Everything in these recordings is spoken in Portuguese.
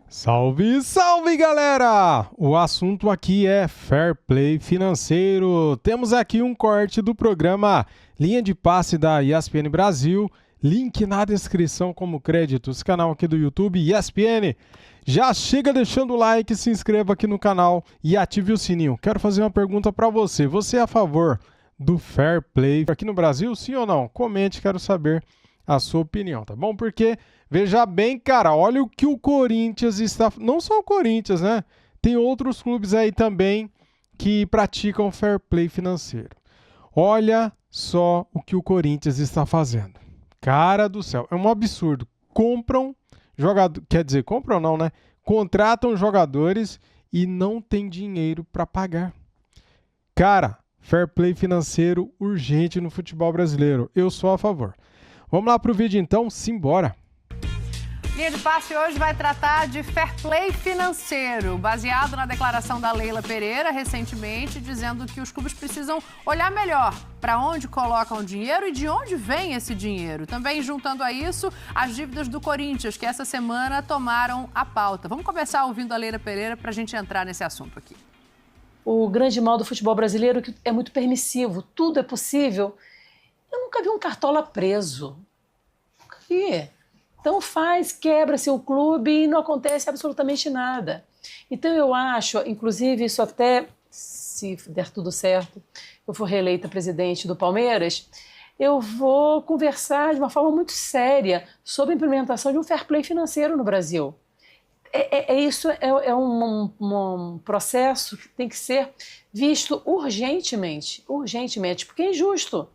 Salve, salve, galera! O assunto aqui é Fair Play financeiro. Temos aqui um corte do programa Linha de Passe da ESPN Brasil. Link na descrição como créditos. Canal aqui do YouTube ESPN. Já chega deixando o like, se inscreva aqui no canal e ative o sininho. Quero fazer uma pergunta para você. Você é a favor do Fair Play aqui no Brasil, sim ou não? Comente, quero saber a sua opinião, tá bom? Porque, veja bem, cara, olha o que o Corinthians está... Não só o Corinthians, né? Tem outros clubes aí também que praticam Fair Play financeiro. Olha só o que o Corinthians está fazendo. Cara do céu, é um absurdo. Compram jogador, quer dizer, compram não, né? Contratam jogadores e não tem dinheiro para pagar. Cara, Fair Play financeiro urgente no futebol brasileiro. Eu sou a favor. Vamos lá para o vídeo então, simbora! Linha de Passe hoje vai tratar de fair play financeiro, baseado na declaração da Leila Pereira recentemente, dizendo que os clubes precisam olhar melhor para onde colocam o dinheiro e de onde vem esse dinheiro. Também juntando a isso as dívidas do Corinthians, que essa semana tomaram a pauta. Vamos começar ouvindo a Leila Pereira para a gente entrar nesse assunto aqui. O grande mal do futebol brasileiro é muito permissivo, tudo é possível. Eu nunca vi um cartola preso. Nunca vi. Então quebra seu clube e não acontece absolutamente nada. Então eu acho, inclusive isso até, se der tudo certo, eu for reeleita presidente do Palmeiras, eu vou conversar de uma forma muito séria sobre a implementação de um fair play financeiro no Brasil. Isso é um processo que tem que ser visto urgentemente, porque é injusto.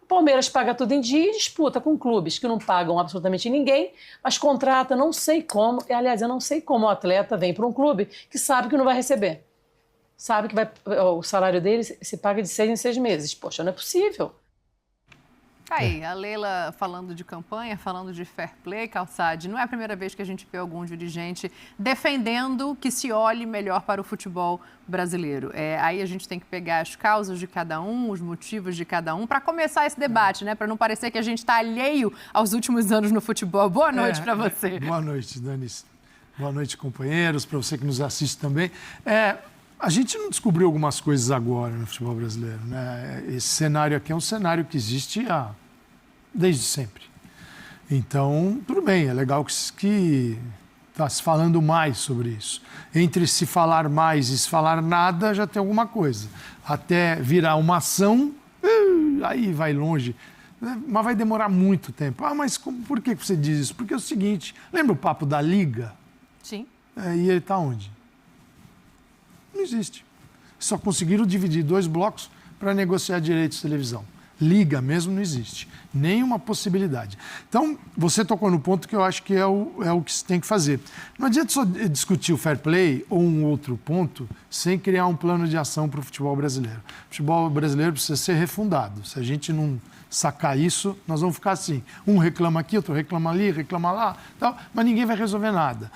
O Palmeiras paga tudo em dia e disputa com clubes que não pagam absolutamente ninguém, mas contrata não sei como, aliás, eu não sei como o atleta vem para um clube que sabe que não vai receber. Sabe que o salário dele se paga de 6 em 6 meses. Poxa, não é possível. Aí, a Leila falando de campanha, falando de fair play, Calçade, não é a primeira vez que a gente vê algum dirigente defendendo que se olhe melhor para o futebol brasileiro. Aí a gente tem que pegar as causas de cada um, os motivos de cada um, para começar esse debate, né? Para não parecer que a gente está alheio aos últimos anos no futebol. Boa noite para você. Boa noite, Danis. Boa noite, companheiros, para você que nos assiste também. A gente não descobriu algumas coisas agora no futebol brasileiro, né? Esse cenário aqui é um cenário que existe desde sempre. Então, tudo bem, é legal que está se falando mais sobre isso. Entre se falar mais e se falar nada, já tem alguma coisa. Até virar uma ação, aí vai longe. Mas vai demorar muito tempo. Mas por que você diz isso? Porque é o seguinte, lembra o papo da Liga? Sim. E ele está onde? Não existe. Só conseguiram dividir 2 blocos para negociar direitos de televisão. Liga mesmo não existe. Nenhuma possibilidade. Então, você tocou no ponto que eu acho que é o que se tem que fazer. Não adianta só discutir o fair play ou um outro ponto sem criar um plano de ação para o futebol brasileiro. O futebol brasileiro precisa ser refundado. Se a gente não sacar isso, nós vamos ficar assim. Um reclama aqui, outro reclama ali, reclama lá, tal, mas ninguém vai resolver nada.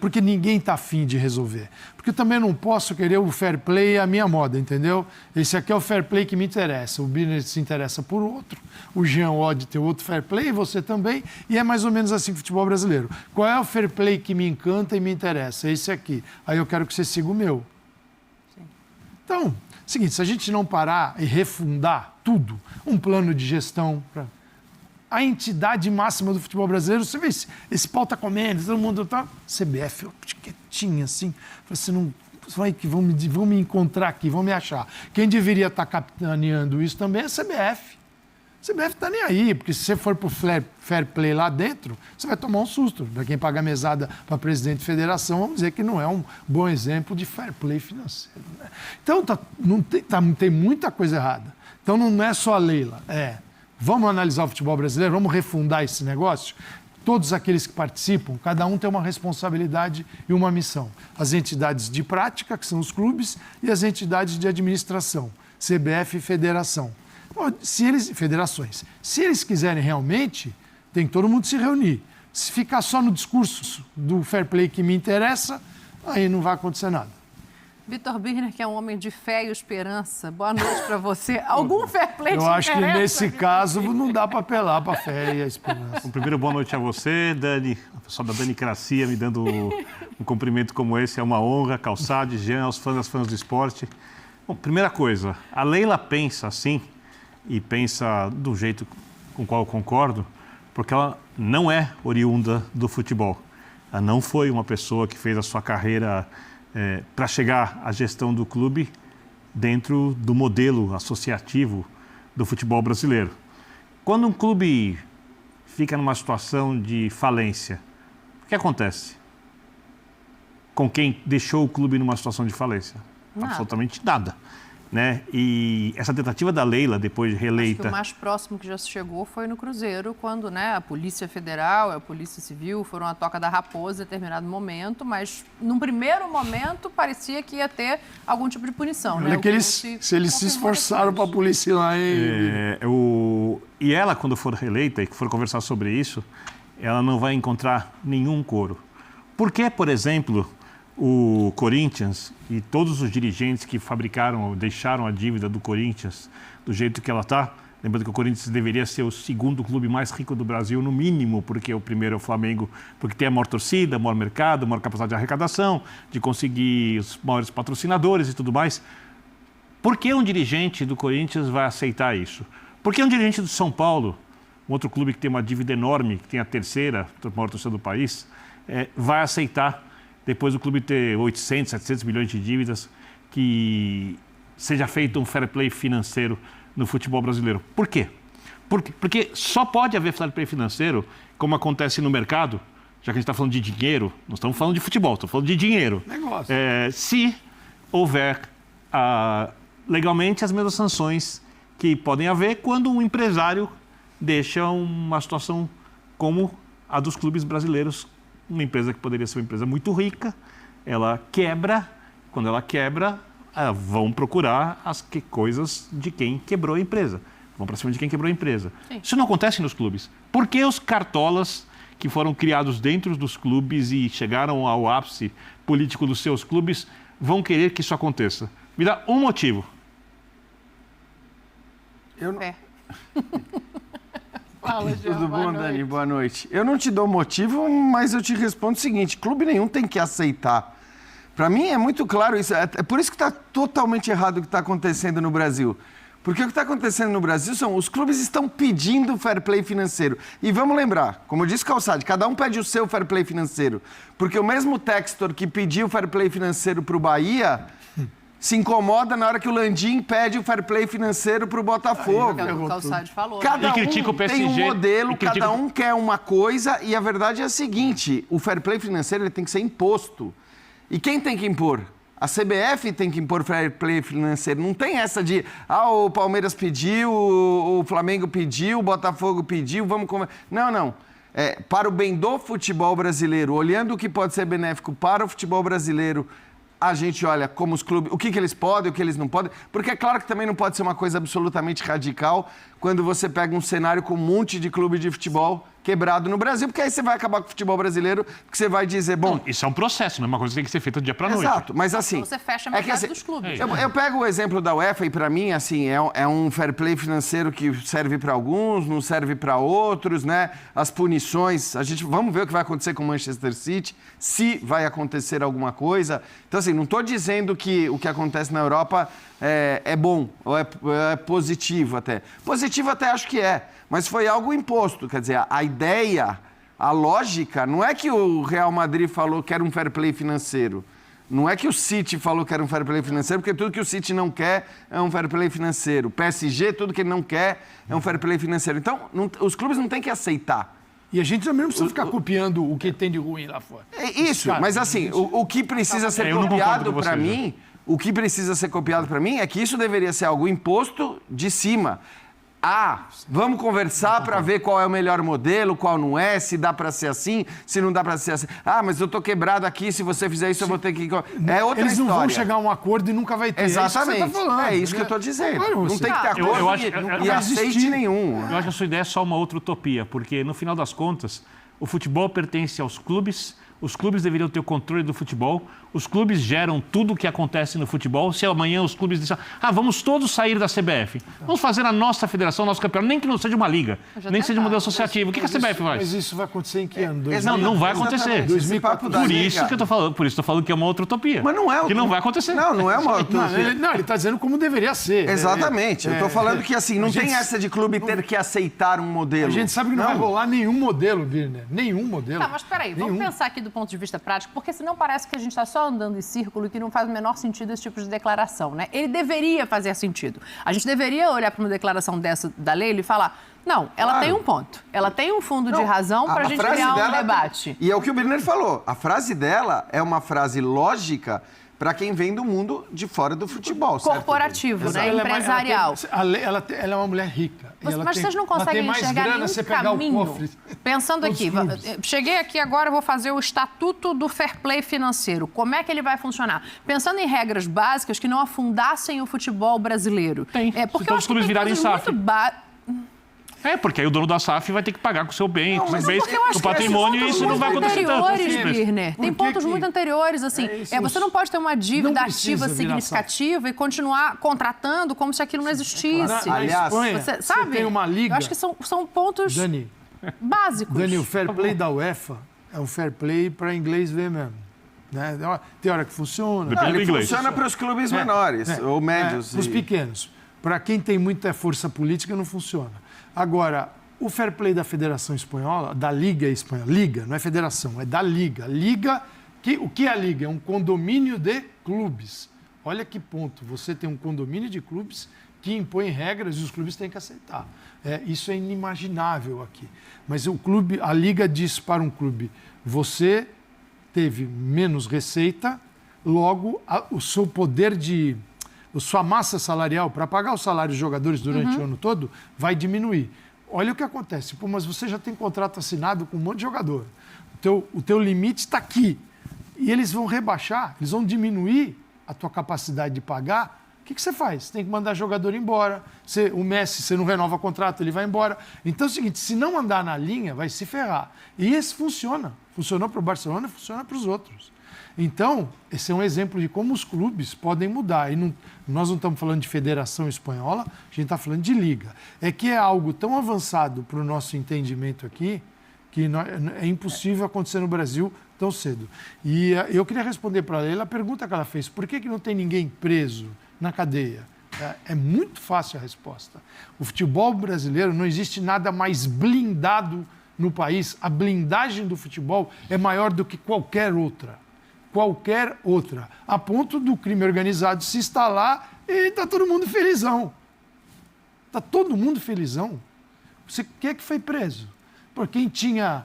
Porque ninguém está afim de resolver. Porque eu também não posso querer o fair play à minha moda, entendeu? Esse aqui é o fair play que me interessa. O Biner se interessa por outro, o Jean Oddi tem outro fair play, você também, e é mais ou menos assim o futebol brasileiro. Qual é o fair play que me encanta e me interessa? Esse aqui. Aí eu quero que você siga o meu. Sim. Então, seguinte, se a gente não parar e refundar tudo, um plano de gestão para a entidade máxima do futebol brasileiro, você vê esse pau tá comendo, todo mundo tá... CBF, quietinha assim, você não... Vai que vão me encontrar aqui, vão me achar. Quem deveria estar capitaneando isso também é a CBF. A CBF está nem aí, porque se você for para o fair play lá dentro, você vai tomar um susto. Para quem paga mesada para presidente de federação, vamos dizer que não é um bom exemplo de fair play financeiro. Né? Então, tem muita coisa errada. Então, não é só a Leila. Vamos analisar o futebol brasileiro, vamos refundar esse negócio. Todos aqueles que participam, cada um tem uma responsabilidade e uma missão. As entidades de prática, que são os clubes, e as entidades de administração, CBF e federação. Federações. Se eles quiserem realmente, tem que todo mundo se reunir. Se ficar só no discurso do fair play que me interessa, aí não vai acontecer nada. Vitor Birner, que é um homem de fé e esperança, boa noite para você. Algum fair play te Eu acho que interessa, nesse Vitor? caso não dá para apelar para a fé e a esperança. Bom, primeiro, boa noite a você, Dani, a pessoa da Danicracia me dando um cumprimento como esse, é uma honra. Calçade, Jean, aos fãs do esporte. Bom, primeira coisa, a Leila pensa assim, e pensa do jeito com o qual eu concordo, porque ela não é oriunda do futebol. Ela não foi uma pessoa que fez a sua carreira para chegar à gestão do clube dentro do modelo associativo do futebol brasileiro. Quando um clube fica numa situação de falência, o que acontece com quem deixou o clube numa situação de falência? Nada. Absolutamente nada. Né? E essa tentativa da Leila, depois de reeleita... Acho que o mais próximo que já se chegou foi no Cruzeiro, quando, né, a Polícia Federal e a Polícia Civil foram à toca da raposa em determinado momento, mas num primeiro momento parecia que ia ter algum tipo de punição. Né? Olha que se eles se esforçaram para a polícia lá, hein? E ela, quando for reeleita e for conversar sobre isso, ela não vai encontrar nenhum coro. Por que, por exemplo, o Corinthians e todos os dirigentes que fabricaram ou deixaram a dívida do Corinthians do jeito que ela está, lembrando que o Corinthians deveria ser o segundo clube mais rico do Brasil, no mínimo, porque o primeiro é o Flamengo, porque tem a maior torcida, maior mercado, maior capacidade de arrecadação, de conseguir os maiores patrocinadores e tudo mais. Por que um dirigente do Corinthians vai aceitar isso? Por que um dirigente do São Paulo, um outro clube que tem uma dívida enorme, que tem a terceira maior torcida do país, vai aceitar, depois do clube ter 800, 700 milhões de dívidas, que seja feito um fair play financeiro no futebol brasileiro? Por quê? Porque só pode haver fair play financeiro, como acontece no mercado, já que a gente está falando de dinheiro, não estamos falando de futebol, estamos falando de dinheiro. Negócio. Se houver legalmente as mesmas sanções que podem haver quando um empresário deixa uma situação como a dos clubes brasileiros. Uma empresa que poderia ser uma empresa muito rica, ela quebra. Quando ela quebra, vão procurar as coisas de quem quebrou a empresa. Vão para cima de quem quebrou a empresa. Sim. Isso não acontece nos clubes. Por que os cartolas que foram criados dentro dos clubes e chegaram ao ápice político dos seus clubes vão querer que isso aconteça? Me dá um motivo. Eu não... Fala, Jean, Tudo bom, Dani? Boa noite. Eu não te dou motivo, mas eu te respondo o seguinte: clube nenhum tem que aceitar. Para mim é muito claro isso. É por isso que está totalmente errado o que está acontecendo no Brasil. Porque o que está acontecendo no Brasil são os clubes estão pedindo fair play financeiro. E vamos lembrar, como disse Calçade, cada um pede o seu fair play financeiro. Porque o mesmo Textor que pediu fair play financeiro para o Bahia se incomoda na hora que o Landim pede o fair play financeiro para o Botafogo. Que é o que o Calçade falou. Cada E critica um o PSG, tem um modelo, e critica... cada um quer uma coisa, e a verdade é a seguinte: o fair play financeiro ele tem que ser imposto. E quem tem que impor? A CBF tem que impor fair play financeiro. Não tem essa de, o Palmeiras pediu, o Flamengo pediu, o Botafogo pediu, vamos conversar. Não. Para o bem do futebol brasileiro, olhando o que pode ser benéfico para o futebol brasileiro, a gente olha como os clubes, o que eles podem, o que eles não podem, porque é claro que também não pode ser uma coisa absolutamente radical quando você pega um cenário com um monte de clube de futebol quebrado no Brasil, porque aí você vai acabar com o futebol brasileiro, porque você vai dizer, bom... Não, isso é um processo, não é uma coisa que tem que ser feita do dia para a noite. Exato, mas assim... Então você fecha a metade dos clubes. Eu pego o exemplo da UEFA e para mim, assim, é um fair play financeiro que serve para alguns, não serve para outros, né? As punições, vamos ver o que vai acontecer com o Manchester City, se vai acontecer alguma coisa. Então, assim, não estou dizendo que o que acontece na Europa é bom, ou é positivo até. Positivo até acho que é, mas foi algo imposto. Quer dizer, a ideia, a lógica, não é que o Real Madrid falou que era um fair play financeiro. Não é que o City falou que era um fair play financeiro, porque tudo que o City não quer é um fair play financeiro. O PSG, tudo que ele não quer é um fair play financeiro. Então, os clubes não têm que aceitar. E a gente também não precisa ficar copiando o que tem de ruim lá fora. Isso, mas assim, o que precisa ser copiado para mim... O que precisa ser copiado para mim é que isso deveria ser algo imposto de cima. Vamos conversar para ver qual é o melhor modelo, qual não é, se dá para ser assim, se não dá para ser assim. Mas eu tô quebrado aqui, se você fizer isso eu vou ter que... É outra Eles não história. vão chegar a um acordo e nunca vai ter. Exatamente. É isso que você tá falando, é isso que eu tô dizendo. Claro, não tem que ter acordo e aceite nenhum. Eu acho que a sua ideia é só uma outra utopia, porque no final das contas, o futebol pertence aos clubes, Os clubes deveriam ter o controle do futebol. Os clubes geram tudo o que acontece no futebol. Se amanhã os clubes disserem, vamos todos sair da CBF. Vamos fazer a nossa federação, nosso campeonato, nem que não seja uma liga, nem que seja um modelo associativo. O que a CBF faz? Mas isso vai acontecer em que ano? Não vai acontecer. Por isso que eu estou falando que é uma outra utopia. Mas não é que não vai acontecer. Não é uma utopia. Não, ele está dizendo como deveria ser. Exatamente. Eu estou falando que assim, não tem essa de clube ter que aceitar um modelo. A gente sabe que não vai rolar nenhum modelo, Birner. Nenhum modelo. Tá, mas peraí, vamos pensar aqui do ponto de vista prático, porque senão parece que a gente está só andando em círculo e que não faz o menor sentido esse tipo de declaração, né? Ele deveria fazer sentido. A gente deveria olhar para uma declaração dessa da Leila e falar, não, ela tem um ponto. Ela tem um fundo de razão para a gente criar um debate. E é o que o Birner falou. A frase dela é uma frase lógica para quem vem do mundo de fora do futebol. Corporativo, né? Empresarial. Ela é uma mulher rica. Mas vocês não conseguem enxergar nenhum caminho. Pensando aqui, cheguei aqui agora, vou fazer o Estatuto do Fair Play Financeiro. Como é que ele vai funcionar? Pensando em regras básicas que não afundassem o futebol brasileiro. Porque todos os clubes virarem SAF. Porque aí o dono da SAF vai ter que pagar com o seu bem, com os bens, com o patrimônio, e isso não vai acontecer tanto. Birner. Tem pontos muito anteriores, assim. Você não pode ter uma dívida ativa significativa e continuar contratando como se aquilo não existisse. Aliás, você sabe? Tem uma liga. Eu acho que são pontos básicos. Dani, o fair play da UEFA é um fair play para inglês ver mesmo. Né? Tem hora que funciona. Ele funciona para os clubes menores ou médios. Para os pequenos. Para quem tem muita força política, não funciona. Agora, o fair play da Federação Espanhola, da Liga Espanhola, Liga, não é federação, é da Liga. O que é a Liga? É um condomínio de clubes. Olha que ponto, você tem um condomínio de clubes que impõe regras e os clubes têm que aceitar. Isso é inimaginável aqui. Mas a Liga diz para um clube, você teve menos receita, logo o seu poder sua massa salarial para pagar o salário dos jogadores durante o ano todo vai diminuir. Olha o que acontece. Mas você já tem contrato assinado com um monte de jogador. O teu limite está aqui. E eles vão rebaixar, eles vão diminuir a tua capacidade de pagar. O que você faz? Você tem que mandar jogador embora. O Messi, você não renova o contrato, ele vai embora. Então é o seguinte, se não andar na linha, vai se ferrar. E esse funciona. Funcionou para o Barcelona, funciona para os outros. Então, esse é um exemplo de como os clubes podem mudar. Nós não estamos falando de federação espanhola, a gente está falando de liga. É que é algo tão avançado para o nosso entendimento aqui, que é impossível acontecer no Brasil tão cedo. E eu queria responder para ela a pergunta que ela fez, por que não tem ninguém preso na cadeia? É muito fácil a resposta. O futebol brasileiro, não existe nada mais blindado no país. A blindagem do futebol é maior do que qualquer outra. A ponto do crime organizado se instalar e está todo mundo felizão. Está todo mundo felizão. Quem é que foi preso? Por quem tinha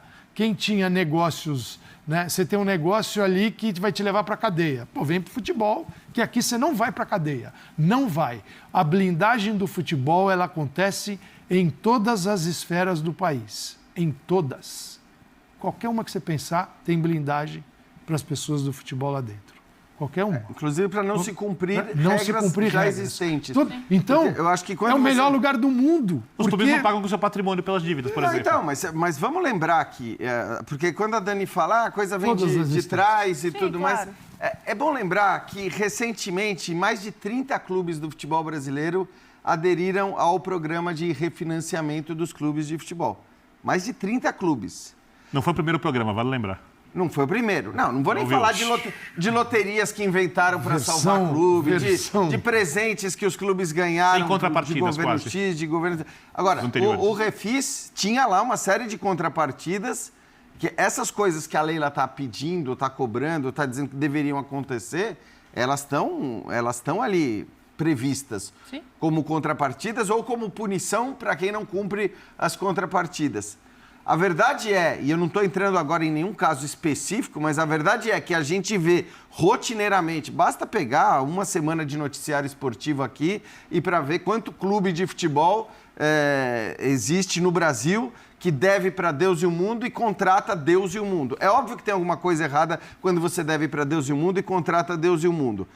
negócios, né? Você tem um negócio ali que vai te levar para a cadeia. Vem para o futebol, que aqui você não vai para a cadeia. Não vai. A blindagem do futebol, ela acontece em todas as esferas do país. Em todas. Qualquer uma que você pensar, tem blindagem para as pessoas do futebol lá dentro. Qualquer uma. Inclusive para não se cumprir regras já existentes. Então, eu acho que é o melhor lugar do mundo. Os clubes não pagam com o seu patrimônio pelas dívidas, por exemplo. Então, mas vamos lembrar aqui, porque quando a Dani fala, a coisa vem de trás e tudo mais. É bom lembrar que, recentemente, mais de 30 clubes do futebol brasileiro aderiram ao programa de refinanciamento dos clubes de futebol. Mais de 30 clubes. Não foi o primeiro programa, vale lembrar. Não foi o primeiro. Não vou nem falar de loterias que inventaram para salvar clube, de presentes que os clubes ganharam. Sem contrapartidas, de governo quase. X, de governo... Agora, o Refis tinha lá uma série de contrapartidas, que essas coisas que a Leila está pedindo, está cobrando, está dizendo que deveriam acontecer, elas estão ali previstas. Sim. Como contrapartidas ou como punição para quem não cumpre as contrapartidas. A verdade é, e eu não estou entrando agora em nenhum caso específico, mas a verdade é que a gente vê rotineiramente, basta pegar uma semana de noticiário esportivo aqui e para ver quanto clube de futebol existe no Brasil que deve para Deus e o mundo e contrata Deus e o mundo. É óbvio que tem alguma coisa errada quando você deve para Deus e o mundo e contrata Deus e o mundo.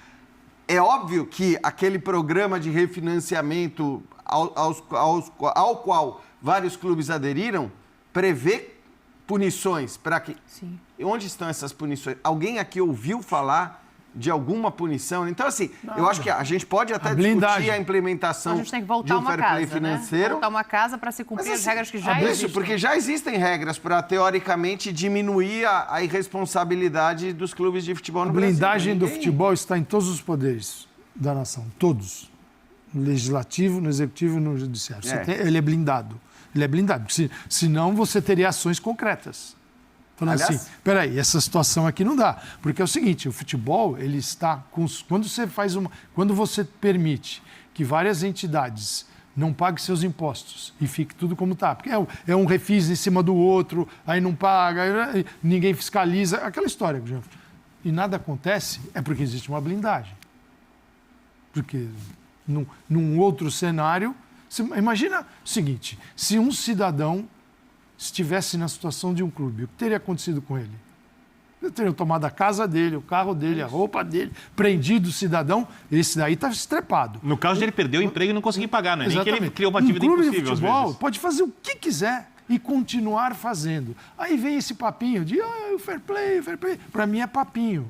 É óbvio que aquele programa de refinanciamento ao qual vários clubes aderiram prevê punições para que... Sim. Onde estão essas punições? Alguém aqui ouviu falar de alguma punição? Então, assim, eu acho que a gente pode até discutir a implementação A gente tem que voltar de um uma fair play casa, financeiro. né? Voltar uma casa para se cumprir as regras que já Isso, existem. porque já existem regras para, teoricamente, diminuir a irresponsabilidade dos clubes de futebol no A Brasil. blindagem do Ninguém- futebol está em todos os poderes da nação, todos. No legislativo, no executivo e no judiciário. Ele é blindado. Ele é blindado, porque senão você teria ações concretas. Falando Aliás, assim, peraí, essa situação aqui não dá. Porque é o seguinte, o futebol, ele está com... Quando você permite que várias entidades não paguem seus impostos e fique tudo como está, porque é um refis em cima do outro, aí não paga, aí ninguém fiscaliza, aquela história. E nada acontece, é porque existe uma blindagem. Porque num outro cenário... Imagina o seguinte, se um cidadão estivesse na situação de um clube, o que teria acontecido com ele? Teriam tomado a casa dele, o carro dele, a roupa dele, prendido o cidadão, esse daí está estrepado. No caso de ele perder o emprego e não conseguir pagar, né? Nem que ele criou uma dívida um clube impossível, de futebol às vezes. pode fazer o que quiser e continuar fazendo. Aí vem esse papinho de fair play. Para mim é papinho.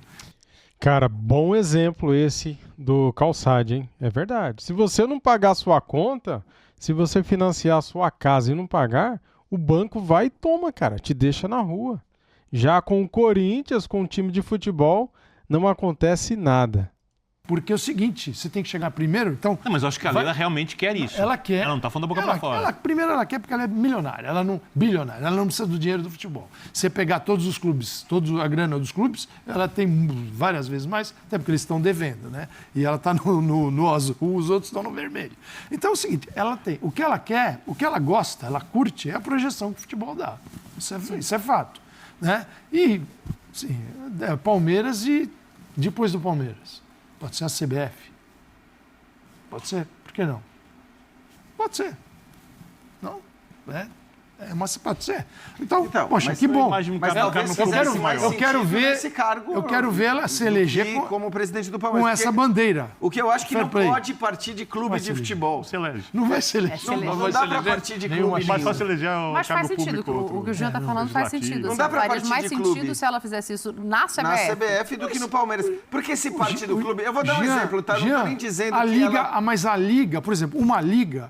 Cara, bom exemplo esse do Calçade, hein? É verdade. Se você não pagar a sua conta, se você financiar a sua casa e não pagar, o banco vai e toma, cara, te deixa na rua. Já com o Corinthians, com o time de futebol, não acontece nada. Porque é o seguinte, você tem que chegar primeiro, então... Não, mas eu acho que a Leila realmente quer isso. Ela quer. Ela não está falando da boca para fora. Primeiro ela quer porque ela é milionária, bilionária, ela não precisa do dinheiro do futebol. Você pegar todos os clubes, toda a grana dos clubes, ela tem várias vezes mais, até porque eles estão devendo, né? E ela está no azul, os outros estão no vermelho. Então é o seguinte, ela tem, o que ela quer, o que ela gosta, ela curte, é a projeção que o futebol dá. Isso é fato, né? E, sim, Palmeiras e depois do Palmeiras. Pode ser a CBF. Pode ser. Por que não? Pode ser. Não? Mas pode ser. Então poxa, que bom. Mas talvez Eu quero ver esse cargo. Eu quero ver ela se eleger como presidente do Palmeiras. com essa bandeira. O que eu acho que Fair não play. pode partir de clube de futebol. Se elege. Não vai se eleger. Não dá para partir de clube. Mais fácil eleger o Mas faz cargo sentido, público. o que o Jean está falando faz sentido. Não dá pra Faria partir mais de sentido clube. se ela fizesse isso na CBF. Na CBF do que no Palmeiras. Porque se parte do clube... Eu vou dar um exemplo, tá? Não Jean, tô nem dizendo a que liga, ela... mas a liga, por exemplo, uma liga,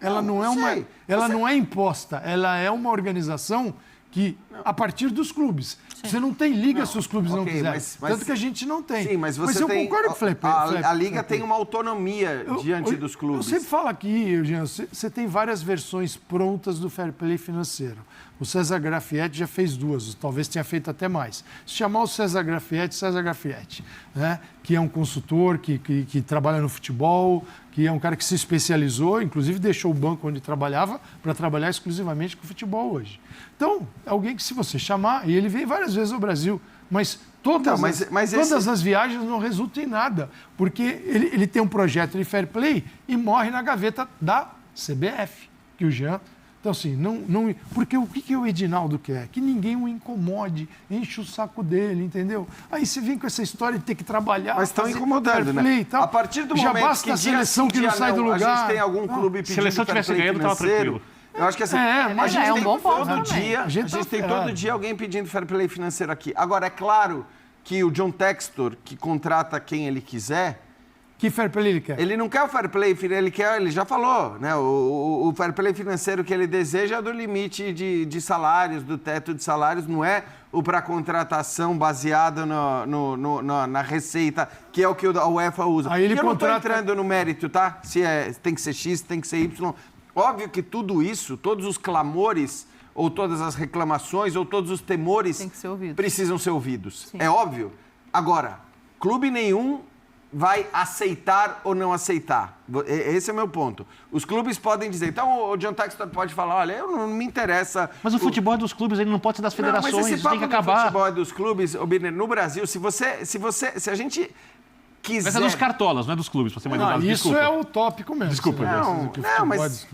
ela não é uma, sei. ela não é imposta, ela é uma organização que, a partir dos clubes. Você não tem liga se os clubes não ok, quiserem. mas- Tanto que a gente não tem. Sim, mas você eu tem... concordo com o Felipe. A liga tem uma autonomia diante dos clubes. Eu sempre falo aqui, Jean, você tem várias versões prontas do fair play financeiro. O César Grafietti já fez duas, talvez tenha feito até mais. Se chamar o César Grafietti, né? Que é um consultor que trabalha no futebol, que é um cara que se especializou, inclusive deixou o banco onde trabalhava para trabalhar exclusivamente com futebol hoje. Então, é alguém que se você chamar, e ele vem várias vezes ao Brasil, mas todas as viagens não resultam em nada, porque ele tem um projeto de fair play e morre na gaveta da CBF, que o Jean... Então, assim, porque o que o Edinaldo quer? Que ninguém o incomode, enche o saco dele, entendeu? Aí você vem com essa história de ter que trabalhar. Mas estão incomodando, né? A partir do já momento basta que a seleção que não sai do lugar. A gente tem algum clube pedindo Se a seleção tivesse fair play ganhado, estava financeiro, tranquilo. eu acho que assim, mas é um bom ponto todo também. dia, a gente tem todo dia alguém pedindo fair play financeiro aqui. Agora, é claro que o John Textor, que contrata quem ele quiser... Que fair play ele quer? Ele não quer o fair play, ele já falou, né? O fair play financeiro que ele deseja é do limite de salários, do teto de salários, não é o para contratação baseado na receita, que é o que a UEFA usa. Aí ele eu não estou contrata... entrando no mérito, tá? Se tem que ser X, tem que ser Y. Óbvio que tudo isso, todos os clamores, ou todas as reclamações, ou todos os temores precisam ser ouvidos. Sim. É óbvio. Agora, clube nenhum vai aceitar ou não aceitar. Esse é o meu ponto. Os clubes podem dizer, então o John Textor pode falar, olha, eu não me interessa... Mas o futebol é dos clubes, ele não pode ser das federações, não, mas esse tem que acabar. O futebol é dos clubes, no Brasil, se a gente quiser... Mas é dos cartolas, não é dos clubes, pra ser mais educado. Isso é o tópico mesmo. Desculpa. Não, mas...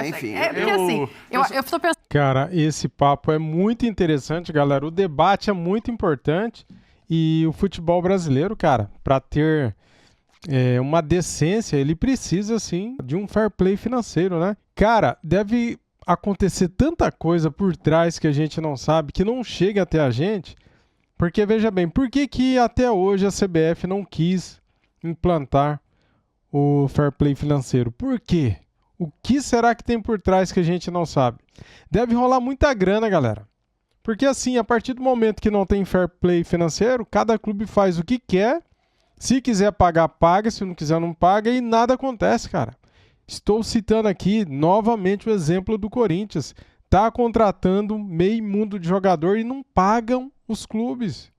enfim. Porque assim, eu tô pensando... Cara, esse papo é muito interessante, galera. O debate é muito importante. E o futebol brasileiro, cara, para ter uma decência, ele precisa, sim, de um fair play financeiro, né? Cara, deve acontecer tanta coisa por trás que a gente não sabe, que não chega até a gente. Porque, veja bem, por que até hoje a CBF não quis implantar o fair play financeiro? Por quê? O que será que tem por trás que a gente não sabe? Deve rolar muita grana, galera. Porque assim, a partir do momento que não tem fair play financeiro, cada clube faz o que quer. Se quiser pagar, paga. Se não quiser, não paga. E nada acontece, cara. Estou citando aqui novamente o exemplo do Corinthians. Está contratando meio mundo de jogador e não pagam os clubes.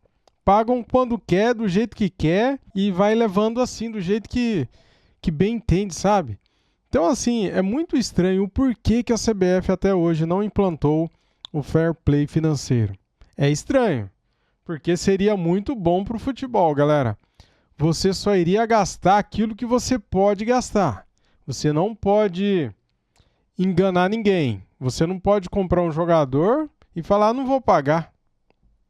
Pagam quando quer, do jeito que quer e vai levando assim, do jeito que bem entende, sabe? Então, assim, é muito estranho o porquê que a CBF até hoje não implantou o fair play financeiro. É estranho, porque seria muito bom para o futebol, galera. Você só iria gastar aquilo que você pode gastar. Você não pode enganar ninguém. Você não pode comprar um jogador e falar, não vou pagar.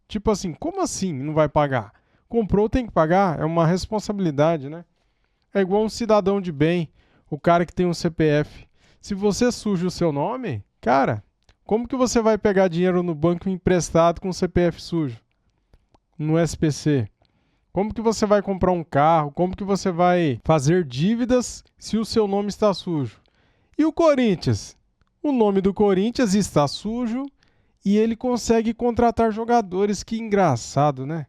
Tipo assim, como assim não vai pagar? Comprou, tem que pagar. É uma responsabilidade, né? É igual um cidadão de bem, o cara que tem um CPF. Se você suja o seu nome, cara, como que você vai pegar dinheiro no banco emprestado com o CPF sujo? No SPC? Como que você vai comprar um carro? Como que você vai fazer dívidas se o seu nome está sujo? E o Corinthians? O nome do Corinthians está sujo e ele consegue contratar jogadores. Que engraçado, né?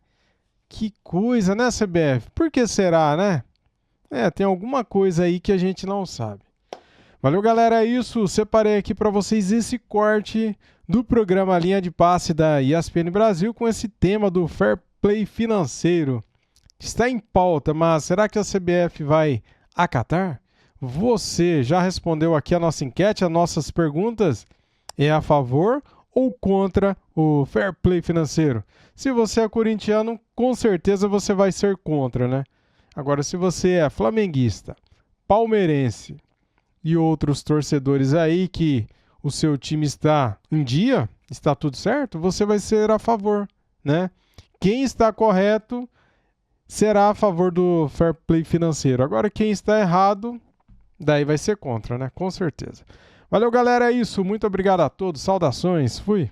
Que coisa, né, CBF? Por que será, né? Tem alguma coisa aí que a gente não sabe. Valeu, galera, é isso. Separei aqui para vocês esse corte do programa Linha de Passe da ESPN Brasil com esse tema do fair play financeiro. Está em pauta, mas será que a CBF vai acatar? Você já respondeu aqui a nossa enquete, as nossas perguntas? É a favor ou contra o fair play financeiro? Se você é corintiano, com certeza você vai ser contra, né? Agora, se você é flamenguista, palmeirense e outros torcedores aí que o seu time está em dia, está tudo certo, você vai ser a favor, né? Quem está correto será a favor do fair play financeiro. Agora, quem está errado, daí vai ser contra, né? Com certeza. Valeu, galera, é isso. Muito obrigado a todos. Saudações. Fui.